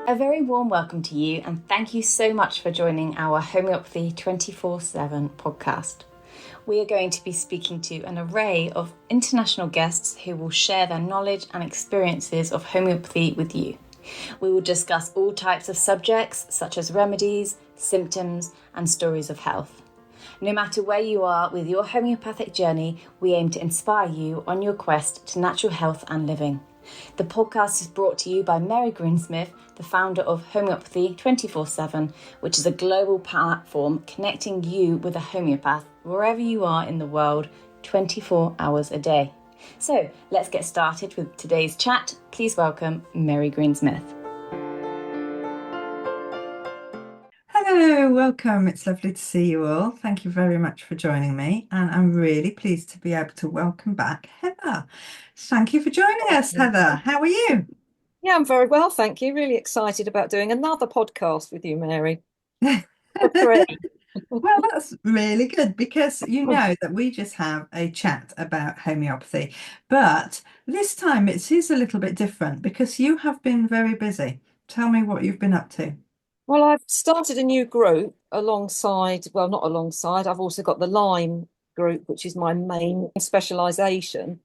A very warm welcome to you, and thank you so much for joining our Homeopathy 24/7 podcast. We are going to be speaking to an array of international guests who will share their knowledge and experiences of homeopathy with you. We will discuss all types of subjects such as remedies, symptoms, and stories of health. No matter where you are with your homeopathic journey, we aim to inspire you on your quest to natural health and living. The podcast is brought to you by Mary Greensmith, the founder of Homeopathy 24/7, which is a global platform connecting you with a homeopath wherever you are in the world, 24 hours a day. So let's get started with today's chat. Please welcome Mary Greensmith. Hello, welcome. It's lovely to see you all. Thank you very much for joining me. And I'm really pleased to be able to welcome back Heather. Thank you for joining us, Heather. How are you? Yeah, I'm very well, thank you. Really excited about doing another podcast with you, Mary. For free. Well, that's really good because you know that we just have a chat about homeopathy. But this time it is a little bit different because you have been very busy. Tell me what you've been up to. Well, I've started a new group alongside, well, not alongside, I've also got the Lyme group, which is my main specialisation.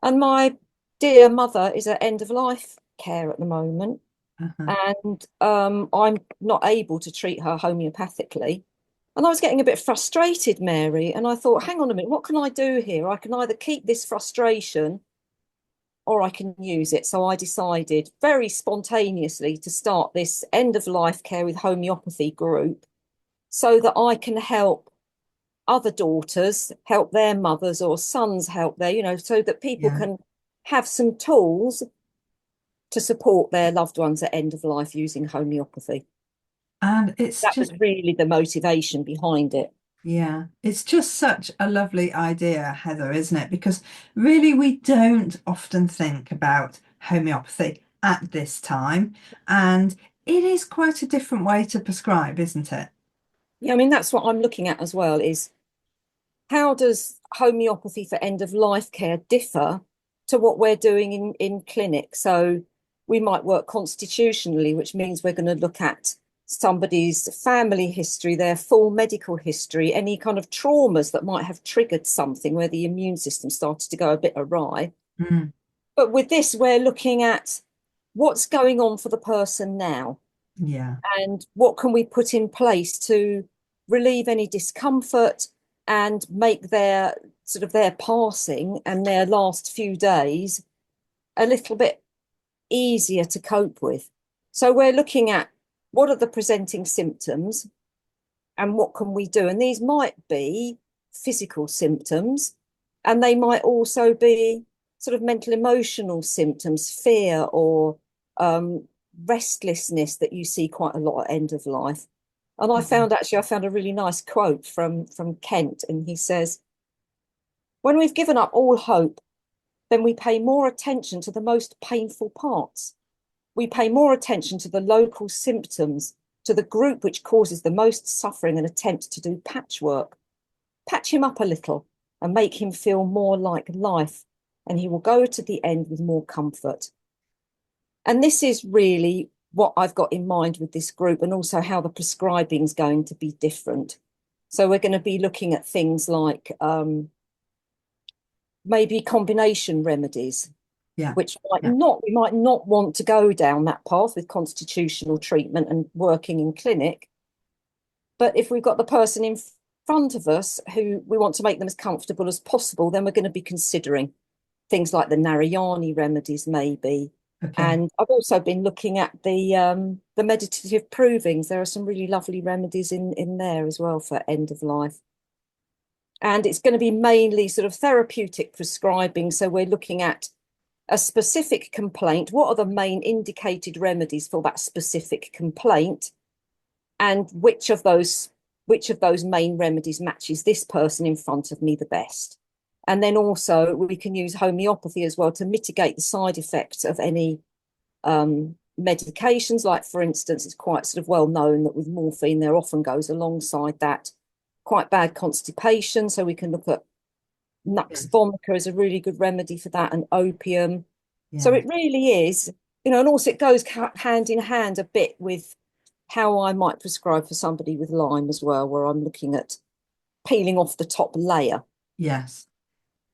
And my dear mother is at end of life care at the moment. And I'm not able to treat her homeopathically. And I was getting a bit frustrated, Mary, and I thought, hang on a minute, what can I do here? I can either keep this frustration or I can use it. So I decided very spontaneously to start this end of life care with homeopathy group so that I can help other daughters, help their mothers or sons help their, so that people can have some tools to support their loved ones at end of life using homeopathy. And that was really the motivation behind it. Yeah, it's just such a lovely idea, Heather, isn't it? Because really we don't often think about homeopathy at this time. And it is quite a different way to prescribe, isn't it? Yeah, I mean, that's what I'm looking at as well, is how does homeopathy for end of life care differ to what we're doing in clinic? So we might work constitutionally, which means we're going to look at somebody's family history, their full medical history, any kind of traumas that might have triggered something where the immune system started to go a bit awry. But with this, we're looking at what's going on for the person now. Yeah. And what can we put in place to relieve any discomfort and make their passing and their last few days a little bit easier to cope with. So we're looking at what are the presenting symptoms and what can we do? And these might be physical symptoms, and they might also be sort of mental emotional symptoms, fear or restlessness that you see quite a lot at end of life. And I found a really nice quote from Kent, and he says, when we've given up all hope, then we pay more attention to the most painful parts. We pay more attention to the local symptoms, to the group which causes the most suffering, and attempt to do patchwork. Patch him up a little and make him feel more like life, and he will go to the end with more comfort. And this is really what I've got in mind with this group, and also how the prescribing is going to be different. So we're going to be looking at things like maybe combination remedies, which we might not want to go down that path with constitutional treatment and working in clinic. But if we've got the person in front of us who we want to make them as comfortable as possible, then we're going to be considering things like the Narayani remedies, maybe. And I've also been looking at the meditative provings. There are some really lovely remedies in there as well for end of life. And it's going to be mainly sort of therapeutic prescribing. So we're looking at a specific complaint. What are the main indicated remedies for that specific complaint? And which of those main remedies matches this person in front of me the best? And then also we can use homeopathy as well to mitigate the side effects of any medications. Like, for instance, it's quite sort of well known that with morphine, there often goes alongside that quite bad constipation. So we can look at Nux vomica as a really good remedy for that, and opium. So it really is and also it goes hand in hand a bit with how I might prescribe for somebody with Lyme as well, where I'm looking at peeling off the top layer. Yes.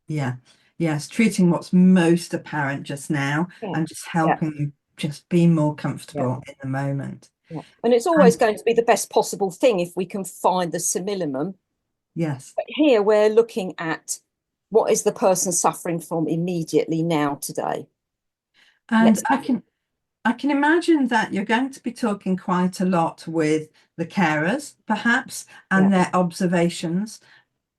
Yeah. Yes. Treating what's most apparent just now and just helping you just be more comfortable in the moment. Yeah. And it's always going to be the best possible thing if we can find the simillimum. Yes. But here we're looking at what is the person suffering from immediately now today. And I can imagine that you're going to be talking quite a lot with the carers, perhaps, and their observations,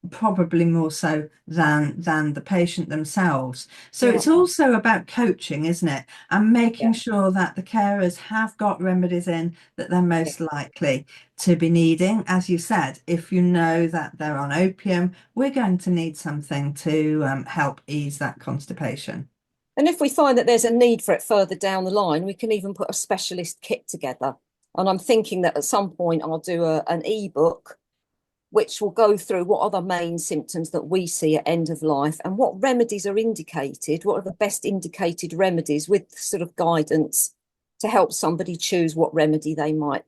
probably more so than the patient themselves. So it's also about coaching, isn't it? And making sure that the carers have got remedies in that they're most likely to be needing. As you said, if you know that they're on opium, we're going to need something to help ease that constipation. And if we find that there's a need for it further down the line, we can even put a specialist kit together. And I'm thinking that at some point I'll do an ebook which will go through what are the main symptoms that we see at end of life and what remedies are indicated, what are the best indicated remedies, with sort of guidance to help somebody choose what remedy they might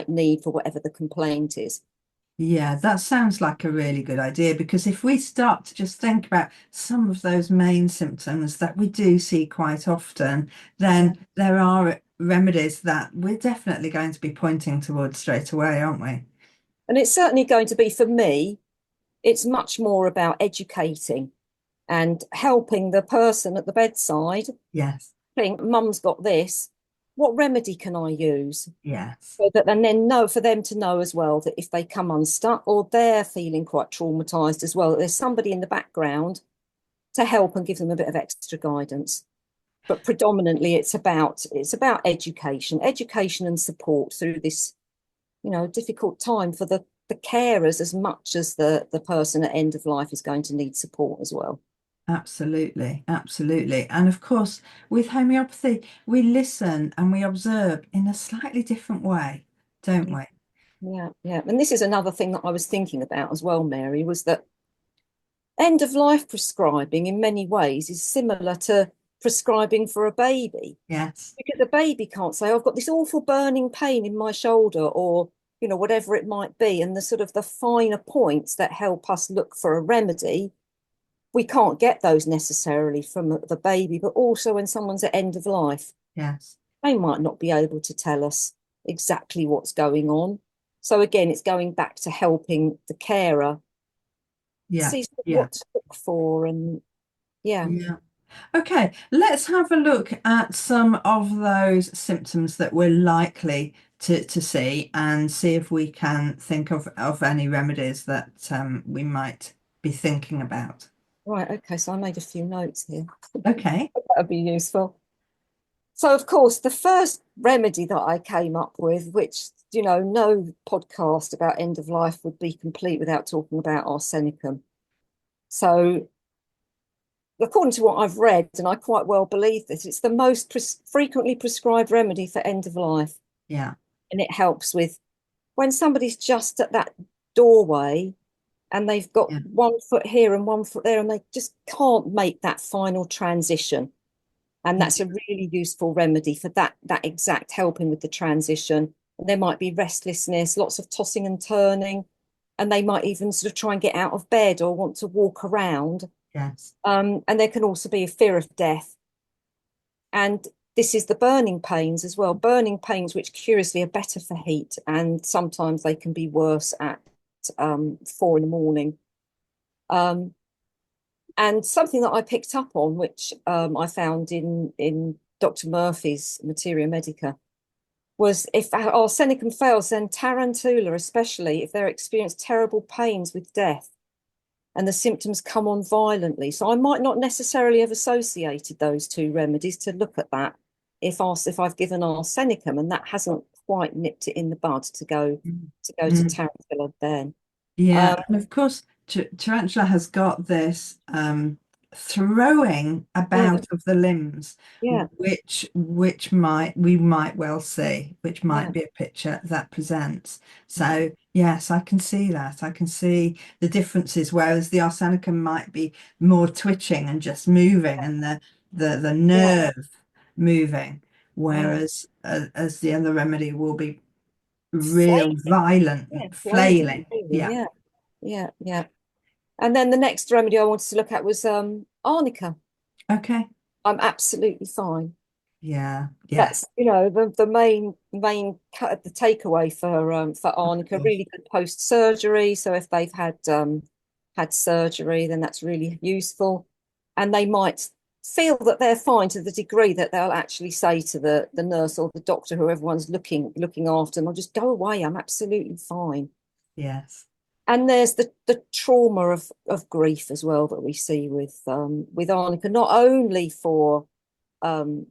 need for whatever the complaint is. Yeah, that sounds like a really good idea, because if we start to just think about some of those main symptoms that we do see quite often, then there are remedies that we're definitely going to be pointing towards straight away, aren't we? And it's certainly going to be, for me, it's much more about educating and helping the person at the bedside. Yes. Think, mum's got this. What remedy can I use? Yes. So that, and then for them to know as well that if they come unstuck or they're feeling quite traumatized as well, that there's somebody in the background to help and give them a bit of extra guidance. But predominantly it's about education and support through this, difficult time for the carers as much as the person at end of life is going to need support as well. Absolutely, absolutely. And of course, with homeopathy, we listen and we observe in a slightly different way, don't we? Yeah. And this is another thing that I was thinking about as well, Mary, was that end of life prescribing in many ways is similar to prescribing for a baby. Yes. Because a baby can't say, I've got this awful burning pain in my shoulder, or, whatever it might be. And the sort of the finer points that help us look for a remedy, we can't get those necessarily from the baby, but also when someone's at end of life. Yes. They might not be able to tell us exactly what's going on. So again, it's going back to helping the carer see what to look for. And Okay, let's have a look at some of those symptoms that we're likely to see, and see if we can think of any remedies that we might be thinking about. Right, okay, so I made a few notes here. Okay. That would be useful. So, of course, the first remedy that I came up with, which, no podcast about end of life would be complete without talking about Arsenicum. So, according to what I've read, and I quite well believe this, it's the most frequently prescribed remedy for end of life. Yeah. And it helps with when somebody's just at that doorway and they've got 1 foot here and 1 foot there, and they just can't make that final transition. And that's a really useful remedy for that exact helping with the transition. And there might be restlessness, lots of tossing and turning, and they might even sort of try and get out of bed or want to walk around. Yes. And there can also be a fear of death. And this is the burning pains as well. Burning pains, which curiously are better for heat, and sometimes they can be worse at 4 a.m. And something that I picked up on, which I found in Dr. Murphy's Materia Medica, was if Arsenicum fails, then Tarantula, especially if they're experienced terrible pains with death and the symptoms come on violently. So I might not necessarily have associated those two remedies to look at that if I've given Arsenicum and that hasn't quite nipped it in the bud to go to Tarantula then. Yeah, and of course, Tarantula has got this throwing about of the limbs, which we might well see, which might be a picture that presents. So yes, I can see that. I can see the differences, whereas the Arsenicum might be more twitching and just moving, and the nerve moving, whereas as the other remedy will be real violent flailing. Yeah. And then the next remedy I wanted to look at was Arnica. Okay. I'm absolutely fine. Yeah. That's the main cut, the takeaway for Arnica. Really good post surgery. So if they've had surgery, then that's really useful, and they might feel that they're fine to the degree that they'll actually say to the nurse or the doctor, who everyone's looking after them, "I'll just go away. I'm absolutely fine." Yes. And there's the trauma of grief as well that we see with Arnica, not only for the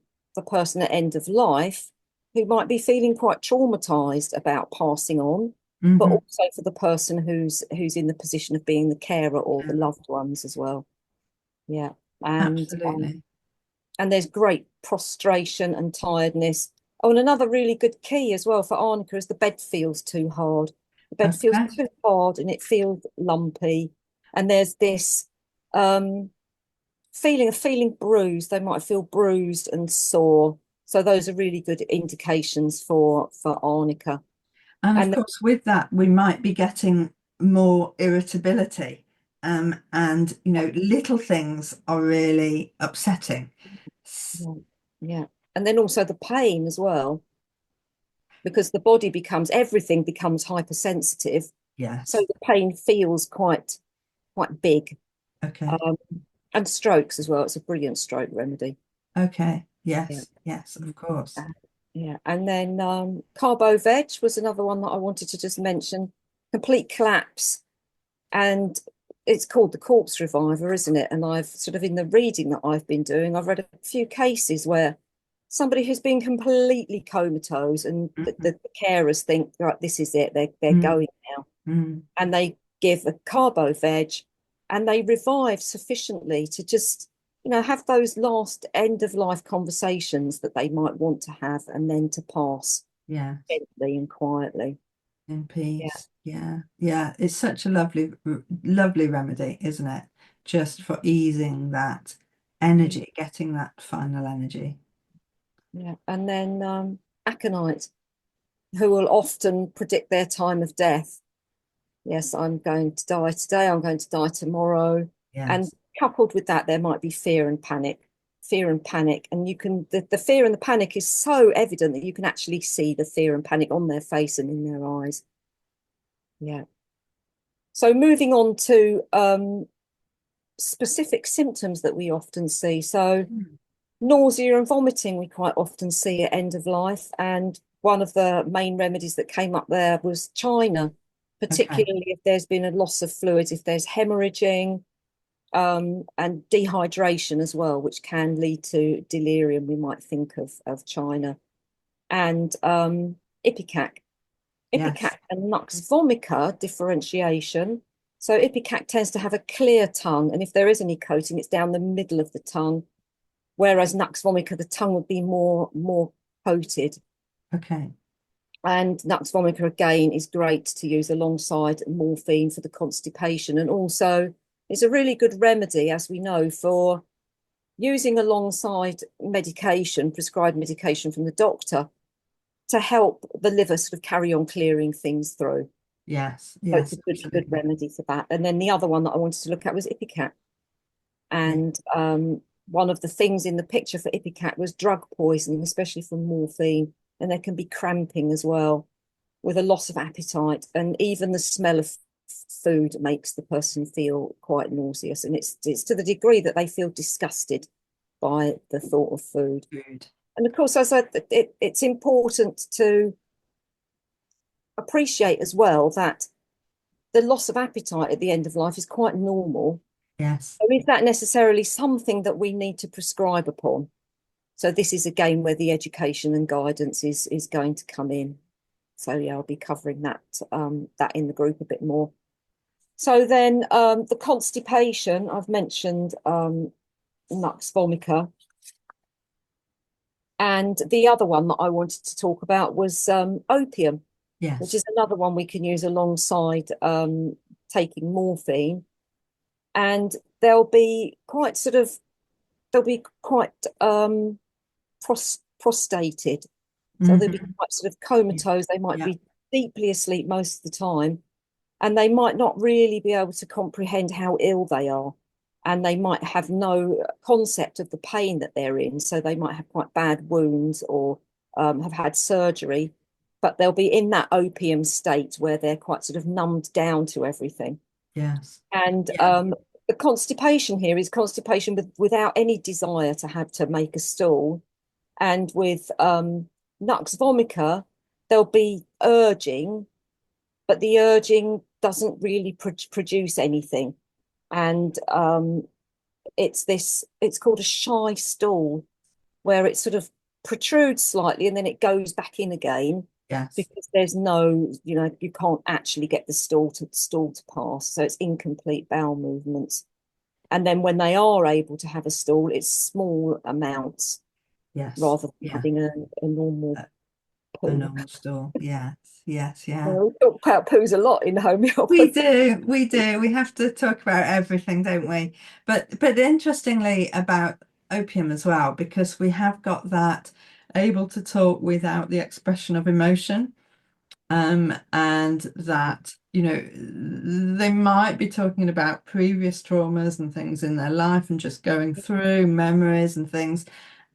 person at end of life who might be feeling quite traumatized about passing on, but also for the person who's in the position of being the carer or the loved ones as well. Yeah. And absolutely. And there's great prostration and tiredness. Oh, and another really good key as well for Arnica is the bed feels too hard. The bed feels too hard and it feels lumpy. And there's this feeling bruised. They might feel bruised and sore. So those are really good indications for Arnica. And of course, with that, we might be getting more irritability. And little things are really upsetting. Yeah. And then also the pain as well, because the body everything becomes hypersensitive. Yes. So the pain feels quite big. Okay. And strokes as well. It's a brilliant stroke remedy. Okay. Yes. Yes, of course. Yeah. And then Carbo Veg was another one that I wanted to just mention. Complete collapse. And it's called the corpse reviver, isn't it? And I've sort of, in the reading that I've been doing, I've read a few cases where somebody who's been completely comatose and the carers think, right, this is it, they're going now. And they give a Carbo Veg and they revive sufficiently to just, have those last end of life conversations that they might want to have, and then to pass gently and quietly. In peace. Yeah. It's such a lovely remedy, isn't it? Just for easing that energy, getting that final energy. Yeah. And then Aconite, who will often predict their time of death. Yes, I'm going to die today, I'm going to die tomorrow. And coupled with that, there might be fear and panic. And you can, the fear and the panic is so evident that you can actually see the fear and panic on their face and in their eyes. Yeah. So moving on to specific symptoms that we often see. So nausea and vomiting we quite often see at end of life. And one of the main remedies that came up there was China, particularly if there's been a loss of fluids, if there's hemorrhaging, and dehydration as well, which can lead to delirium. We might think of China. And Ipecac. Ipecac and Nux vomica differentiation. So Ipecac tends to have a clear tongue, and if there is any coating, it's down the middle of the tongue, whereas Nux vomica, the tongue would be more coated. Okay. And Nux vomica, again, is great to use alongside morphine for the constipation, and also it's a really good remedy, as we know, for using alongside medication, prescribed medication from the doctor, to help the liver sort of carry on clearing things through. Yes. So it's a good remedy for that. And then the other one that I wanted to look at was Ipecac. And one of the things in the picture for Ipecac was drug poisoning, especially from morphine. And there can be cramping as well, with a loss of appetite. And even the smell of food makes the person feel quite nauseous. And it's to the degree that they feel disgusted by the thought of food. And of course, as it's important to appreciate as well that the loss of appetite at the end of life is quite normal. Yes. So is that necessarily something that we need to prescribe upon? So this is again where the education and guidance is going to come in. So yeah, I'll be covering that in the group a bit more. So then the constipation, I've mentioned Nux vomica. And the other one that I wanted to talk about was opium, which is another one we can use alongside taking morphine. And they'll be quite prostrated. So they'll be quite sort of comatose. They might Yeah. be deeply asleep most of the time, and they might not really be able to comprehend how ill they are. And they might have no concept of the pain that they're in. So they might have quite bad wounds or have had surgery, but they'll be in that opium state where they're quite sort of numbed down to everything. Yes. And Yeah. the constipation here is constipation without any desire to have to make a stool. And with nux vomica, there'll be urging, but the urging doesn't really produce anything. And it's called a shy stool, where it sort of protrudes slightly and then it goes back in again. Yes. Because there's no, you can't actually get the stool to pass. So it's incomplete bowel movements. And then when they are able to have a stool, it's small amounts. Yes. Rather than having a normal poo. A normal stool. Yes. Yes. Yeah. We talk about poos a lot in homeopathy. We do. We have to talk about everything, don't we? But interestingly about opium as well, because we have got that able to talk without the expression of emotion. And that, they might be talking about previous traumas and things in their life and just going through memories and things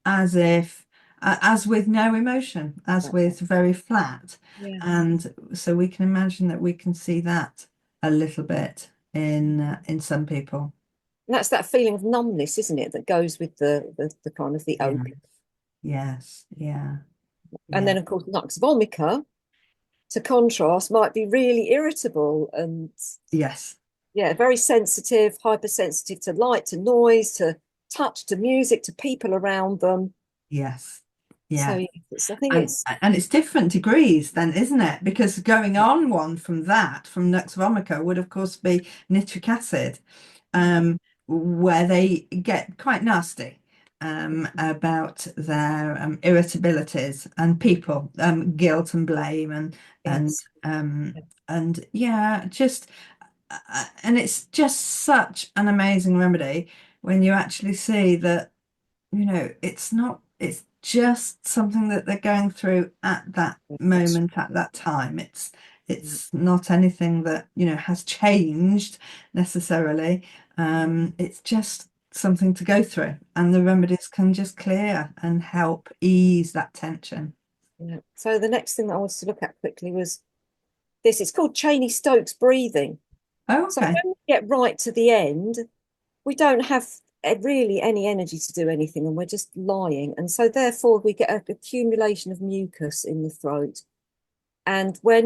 as if, as with no emotion, as with very flat. Yeah. And so we can imagine that we can see that a little bit in some people. And that's that feeling of numbness, isn't it, that goes with the kind of the opium. Yes. Yeah. And then, of course, nux vomica, to contrast, might be really irritable and yes, very sensitive, hypersensitive to light, to noise, to touch, to music, to people around them. Yes. Yeah. So I think it's different degrees then, isn't it? Because going on one from nux vomica would of course be nitric acid, where they get quite nasty about their irritabilities and people, guilt and blame and yeah, just and it's just such an amazing remedy when you actually see that, it's just something that they're going through at that moment, at that time. It's not anything that, has changed necessarily. It's just something to go through, and the remedies can just clear and help ease that tension. Yeah. So the next thing that I wanted to look at quickly was this. It's called Cheney-Stokes breathing. Oh, So okay. when we get right to the end, we don't have really any energy to do anything, and we're just lying. And so therefore we get an accumulation of mucus in the throat. And we're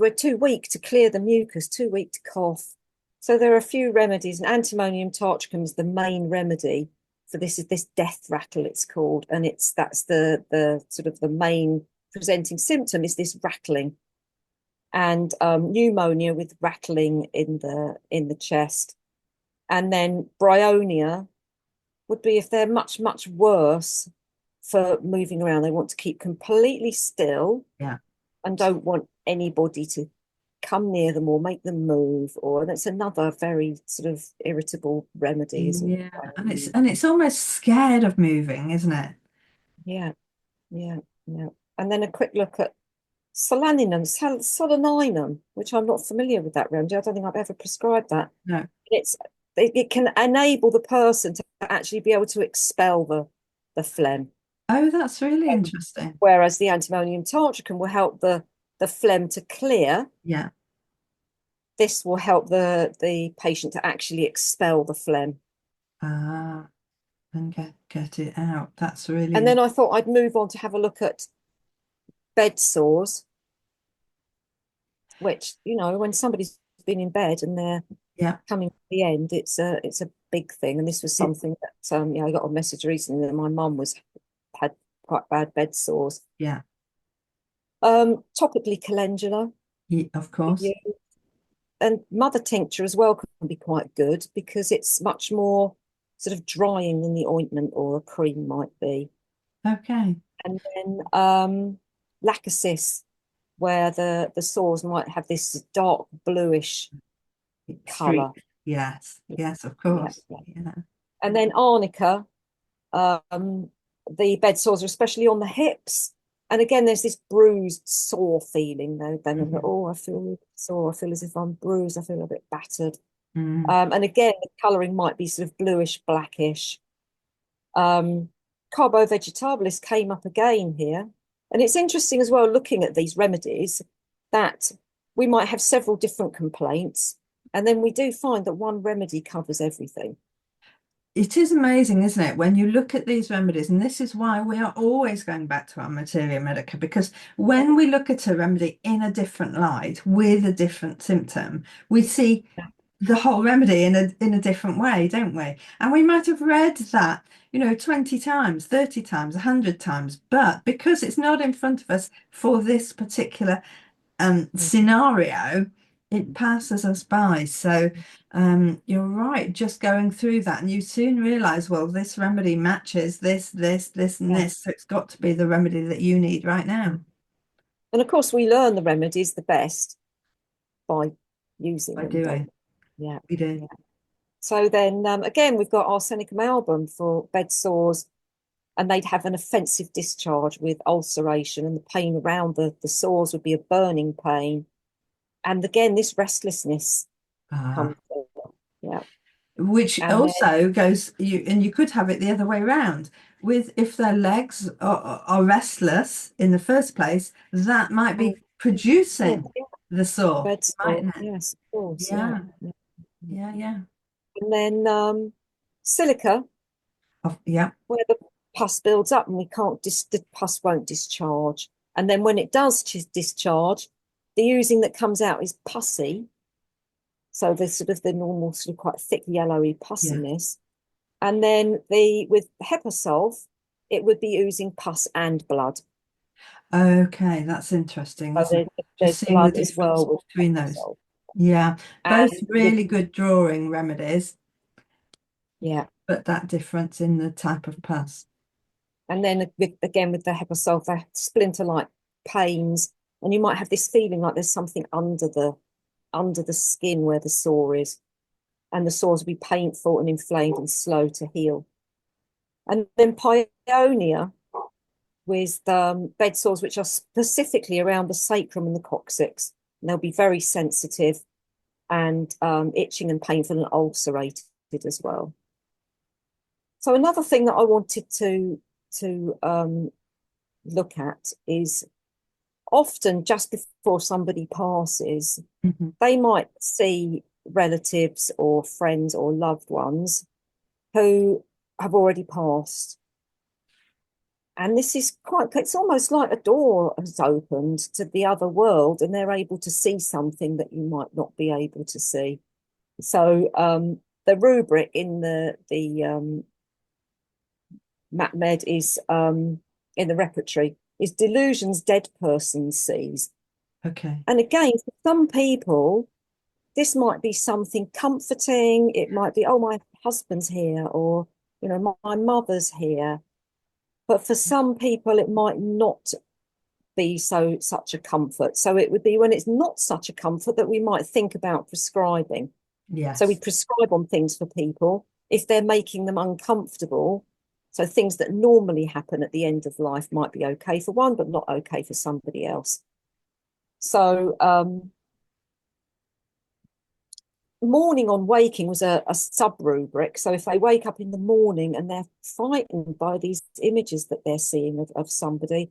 too weak to clear the mucus, too weak to cough. So there are a few remedies, and antimonium tartricum is the main remedy for this. Is this death rattle, it's called, and that's the sort of the main presenting symptom is this rattling, and pneumonia with rattling in the chest, and then bryonia would be if they're much worse for moving around. They want to keep completely still, and don't want anybody to come near them or make them move, or that's another very sort of irritable remedy, isn't it? And it's almost scared of moving, isn't it? Yeah. And then a quick look at solanum, which I'm not familiar with that remedy. I don't think I've ever prescribed that. No. It can enable the person to actually be able to expel the phlegm. Oh, that's really interesting. Whereas the antimonium tartricum will help the phlegm to clear. Yeah. This will help the patient to actually expel the phlegm. And get it out. That's really. And then I thought I'd move on to have a look at bed sores, which, when somebody's been in bed and they're coming to the end, it's a big thing. And this was something that I got a message recently that my mum had quite bad bed sores. Yeah. Topically calendula. Yeah, of course. And mother tincture as well can be quite good because it's much more sort of drying than the ointment or a cream might be. Okay. And then lachesis, where the sores might have this dark bluish colour. Yes, of course. Yeah. And then arnica, the bed sores are especially on the hips. And again, there's this bruised, sore feeling though. Then I feel really sore. I feel as if I'm bruised. I feel a bit battered. And again, the colouring might be sort of bluish, blackish. Carbo vegetabilis came up again here. And it's interesting as well, looking at these remedies, that we might have several different complaints. And then we do find that one remedy covers everything. It is amazing, isn't it, when you look at these remedies, and this is why we are always going back to our materia medica, because when we look at a remedy in a different light with a different symptom, we see the whole remedy in a different way, don't we? And we might have read that, 20 times, 30 times, 100 times, but because it's not in front of us for this particular scenario, it passes us by. So you're right, just going through that, and you soon realize, well, this remedy matches this, and this, so it's got to be the remedy that you need right now. And of course, we learn the remedies the best by using them. Doing. Yeah, we do. Yeah. So then again, we've got Arsenicum album for bed sores, and they'd have an offensive discharge with ulceration, and the pain around the sores would be a burning pain. And again, this restlessness comes over. Yeah. Which and also then, goes, you could have it the other way around. With if their legs are restless in the first place, that might be producing the sore. Bed sore. Yes, of course. Yeah. And then silica. Where the pus builds up and we can't, the pus won't discharge. And then when it does discharge, the oozing that comes out is pussy. So there's sort of the normal sort of quite thick yellowy pussiness. Yeah. And then with Hepasulf, it would be oozing pus and blood. Okay, that's interesting. So there's blood as well between those. Yeah, both really good drawing remedies. Yeah. But that difference in the type of pus. And then again with the Hepasulf, they splinter-like pains, and you might have this feeling like there's something under the skin where the sore is, and the sores will be painful and inflamed and slow to heal. And then Pyonia with bed sores, which are specifically around the sacrum and the coccyx, and they'll be very sensitive and itching and painful and ulcerated as well. So another thing that I wanted to look at is often just before somebody passes, they might see relatives or friends or loved ones who have already passed. And this is it's almost like a door has opened to the other world, and they're able to see something that you might not be able to see. So the rubric in the MatMed is in the repertory is delusions dead person sees. Okay. And again, for some people, this might be something comforting. It might be, oh, my husband's here, or my mother's here. But for some people, it might not be such a comfort. So it would be when it's not such a comfort that we might think about prescribing. Yes. So we prescribe on things for people if they're making them uncomfortable. So things that normally happen at the end of life might be okay for one, but not okay for somebody else. So morning on waking was a sub-rubric. So if they wake up in the morning and they're frightened by these images that they're seeing of somebody,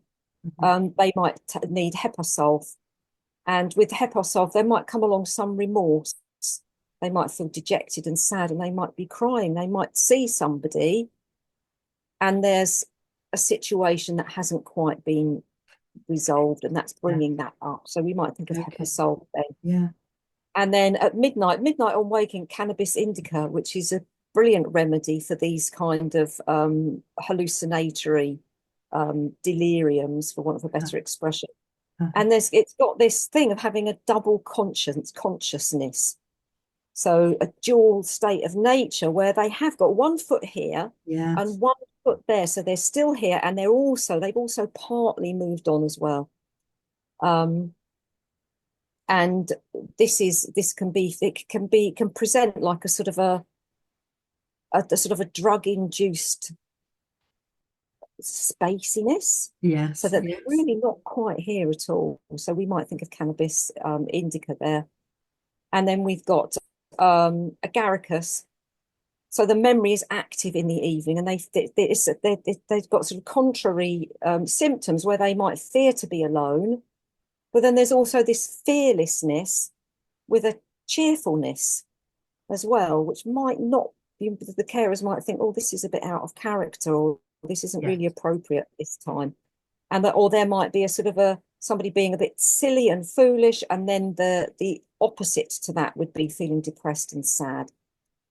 they might need Hepasulf. And with Hepasulf, there might come along some remorse. They might feel dejected and sad, and they might be crying. They might see somebody, and there's a situation that hasn't quite been resolved, and that's bringing that up. So we might think of Hepasulf then. Yeah. And then at midnight on waking, cannabis indica, which is a brilliant remedy for these kind of hallucinatory deliriums, for want of a better expression. And it's got this thing of having a double consciousness. So a dual state of nature where they have got one foot here and one foot there. So they're still here, and they've also partly moved on as well. And this can present like a sort of a drug-induced spaciness. Yes. So that Yes. they're really not quite here at all. So we might think of cannabis indica there. And then we've got agaricus. So the memory is active in the evening, and they've got sort of contrary symptoms where they might fear to be alone. But then there's also this fearlessness with a cheerfulness as well, which might not be, the carers might think, oh, this is a bit out of character, or this isn't really appropriate this time. And that, or there might be a sort of somebody being a bit silly and foolish, and then the opposite to that would be feeling depressed and sad.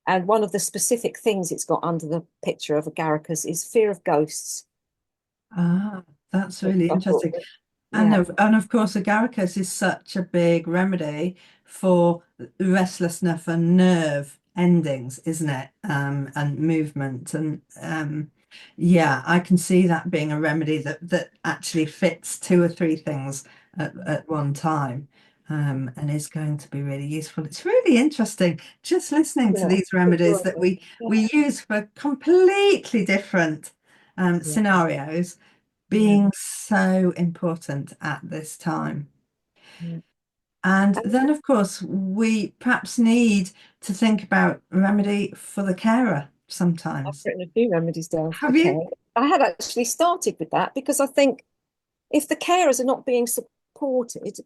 And one of the specific things it's got under the picture of agaricus is fear of ghosts. Ah, that's really interesting. Yeah. And of course, agaricus is such a big remedy for restlessness and nerve endings, isn't it? And movement. And yeah, I can see that being a remedy that actually fits 2 or 3 things at one time. And is going to be really useful. It's really interesting just listening to these remedies that we use for completely different scenarios being so important at this time. And then, of course, we perhaps need to think about remedy for the carer sometimes. I've written a few remedies down for Have the you? carer. I had actually started with that because I think if the carers are not being supported,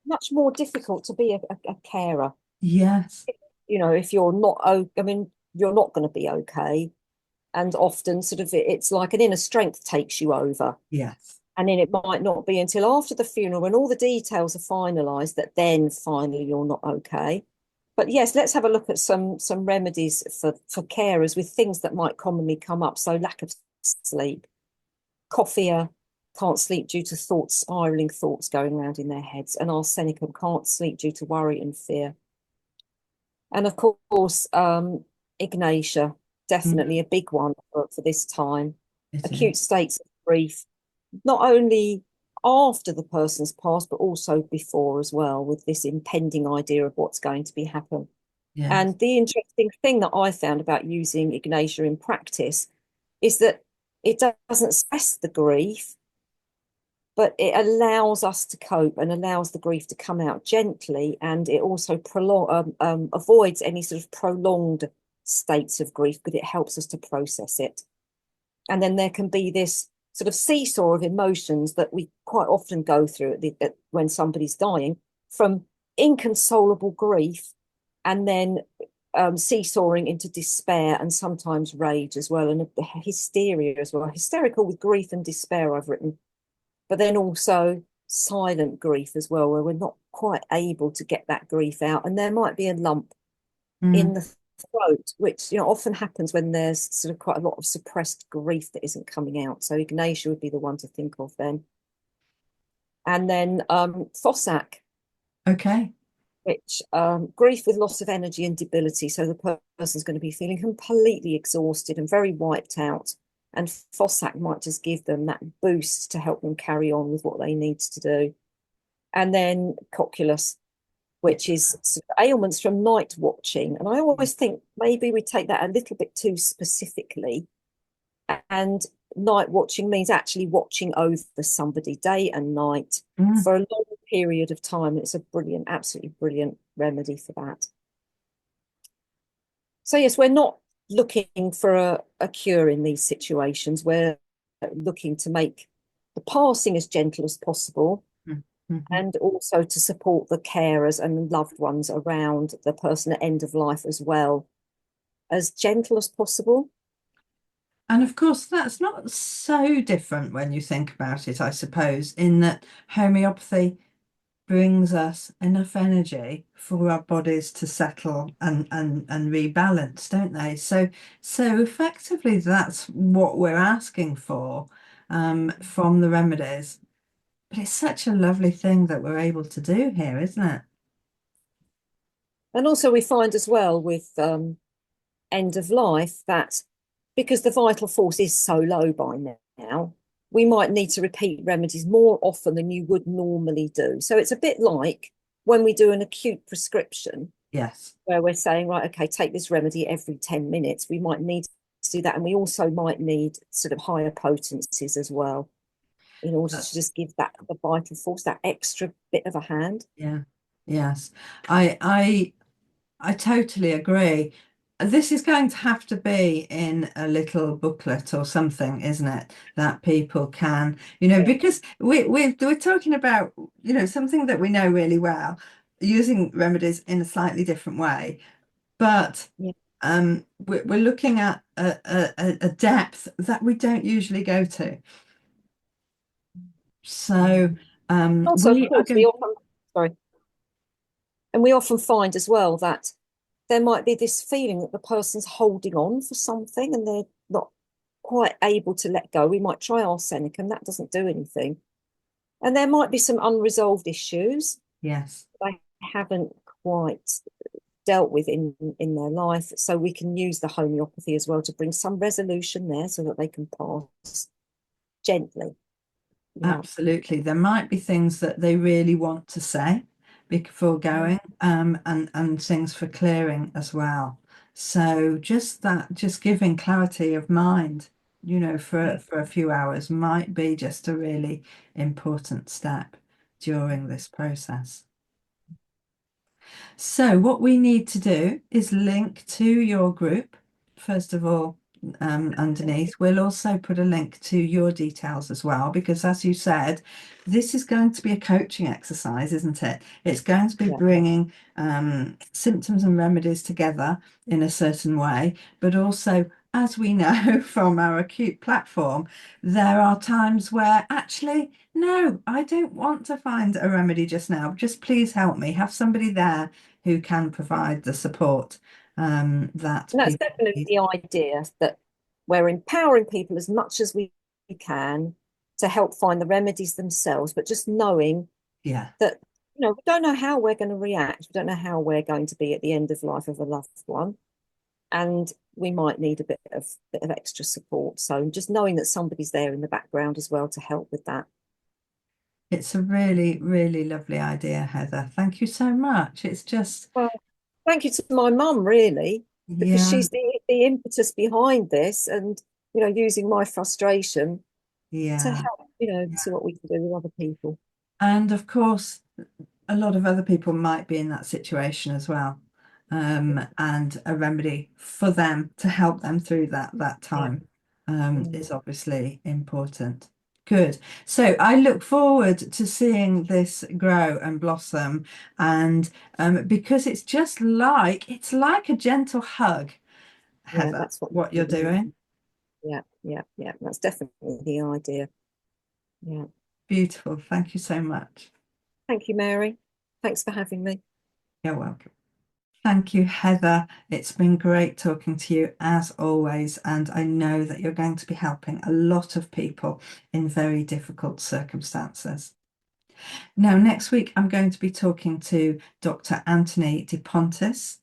much more difficult to be a carer. Yes. You know, if you're not, I mean, you're not going to be okay. And often sort of it's like an inner strength takes you over. Yes. And then it might not be until after the funeral, when all the details are finalised, that then finally you're not okay. But yes, let's have a look at some remedies for carers with things that might commonly come up. So lack of sleep, cough, can't sleep due to spiralling thoughts going around in their heads, and arsenicum, can't sleep due to worry and fear. And of course, Ignatia, definitely a big one for this time. Acute states of grief, not only after the person's passed, but also before as well, with this impending idea of what's going to be happen. Yes. And the interesting thing that I found about using Ignatia in practice is that it doesn't stress the grief, but it allows us to cope and allows the grief to come out gently, and it also avoids any sort of prolonged states of grief, but it helps us to process it. And then there can be this sort of seesaw of emotions that we quite often go through when somebody's dying, from inconsolable grief and then seesawing into despair and sometimes rage as well, and hysteria as well. Hysterical with grief and despair, I've written. But then also silent grief as well, where we're not quite able to get that grief out. And there might be a lump in the throat, which often happens when there's sort of quite a lot of suppressed grief that isn't coming out. So Ignatia would be the one to think of then. And then Fossack. Okay. Which grief with loss of energy and debility. So the person's going to be feeling completely exhausted and very wiped out. And Fossack might just give them that boost to help them carry on with what they need to do. And then Cocculus, which is sort of ailments from night watching. And I always think maybe we take that a little bit too specifically. And night watching means actually watching over somebody day and night for a long period of time. It's a brilliant, absolutely brilliant remedy for that. So yes, we're not looking for a cure in these situations. We're looking to make the passing as gentle as possible, and also to support the carers and loved ones around the person at end of life as well, as gentle as possible. And of course, that's not so different when you think about it, I suppose, in that homeopathy brings us enough energy for our bodies to settle and rebalance, don't they? So effectively, that's what we're asking for from the remedies. But it's such a lovely thing that we're able to do here, isn't it? And also we find as well with end of life that because the vital force is so low by now, we might need to repeat remedies more often than you would normally do. So it's a bit like when we do an acute prescription. Yes. Where we're saying, right, okay, take this remedy every 10 minutes. We might need do that. And we also might need sort of higher potencies as well, in order to just give that the vital force, that extra bit of a hand. Yeah. Yes. I totally agree. This is going to have to be in a little booklet or something, isn't it? That people can, because we're talking about, something that we know really well, using remedies in a slightly different way. But we're looking at a depth that we don't usually go to. So also, of course, we often find as well that there might be this feeling that the person's holding on for something and they're not quite able to let go. We might try Arsenicum, that doesn't do anything. And there might be some unresolved issues. Yes. They haven't quite dealt with in their life. So we can use the homeopathy as well to bring some resolution there so that they can pass gently. Yeah. Absolutely. There might be things that they really want to say before going, and things for clearing as well. So just giving clarity of mind, for a few hours might be just a really important step during this process. So what we need to do is link to your group, first of all, underneath. We'll also put a link to your details as well, because as you said, this is going to be a coaching exercise, isn't it? It's going to be bringing symptoms and remedies together in a certain way, but also, as we know from our acute platform, there are times where actually, no, I don't want to find a remedy just now. Just please help me. Have somebody there who can provide the support that. And that's definitely the idea, that we're empowering people as much as we can to help find the remedies themselves, but just knowing that, we don't know how we're going to react. We don't know how we're going to be at the end of life of a loved one. And we might need a bit of extra support. So just knowing that somebody's there in the background as well to help with that. It's a really, really lovely idea, Heather. Thank you so much. It's just... Well, thank you to my mum, really, because she's the impetus behind this, and, using my frustration to help, see what we can do with other people. And of course, a lot of other people might be in that situation as well. And a remedy for them to help them through that time is obviously important. Good. So I look forward to seeing this grow and blossom, and because it's like a gentle hug, Heather, that's what you're doing. Yeah. That's definitely the idea. Yeah. Beautiful. Thank you so much. Thank you, Mary. Thanks for having me. You're welcome. Thank you, Heather. It's been great talking to you as always, and I know that you're going to be helping a lot of people in very difficult circumstances. Now, next week, I'm going to be talking to Dr. Anthony De Pontis.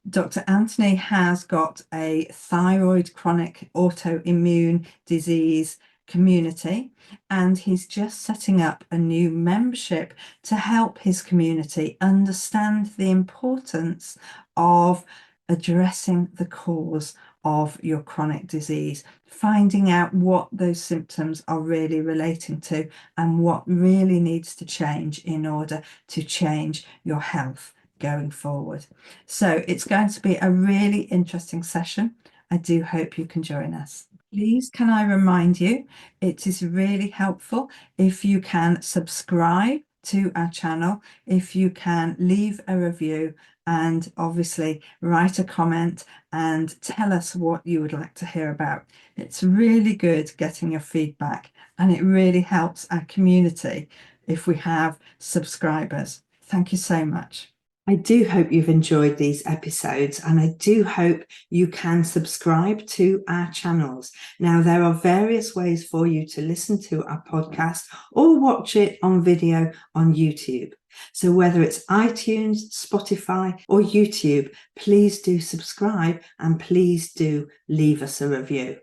Dr. Anthony has got a thyroid chronic autoimmune disease community, and he's just setting up a new membership to help his community understand the importance of addressing the cause of your chronic disease, finding out what those symptoms are really relating to and what really needs to change in order to change your health going forward. So it's going to be a really interesting session. I do hope you can join us. Please, can I remind you, it is really helpful if you can subscribe to our channel, if you can leave a review, and obviously write a comment and tell us what you would like to hear about. It's really good getting your feedback, and it really helps our community if we have subscribers. Thank you so much. I do hope you've enjoyed these episodes, and I do hope you can subscribe to our channels. Now, there are various ways for you to listen to our podcast or watch it on video on YouTube. So whether it's iTunes, Spotify, or YouTube, please do subscribe and please do leave us a review.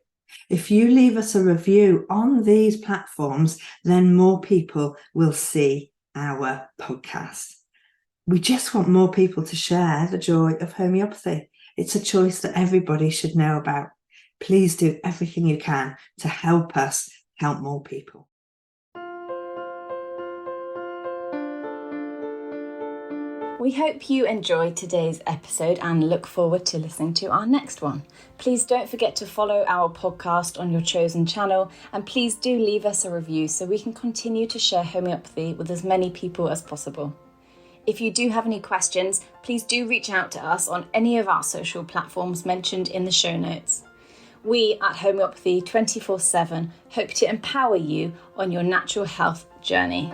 If you leave us a review on these platforms, then more people will see our podcast. We just want more people to share the joy of homeopathy. It's a choice that everybody should know about. please do everything you can to help us help more people. We hope you enjoyed today's episode and look forward to listening to our next one. Please don't forget to follow our podcast on your chosen channel, and please do leave us a review so we can continue to share homeopathy with as many people as possible. If you do have any questions, please do reach out to us on any of our social platforms mentioned in the show notes. We at Homeopathy 24/7 hope to empower you on your natural health journey.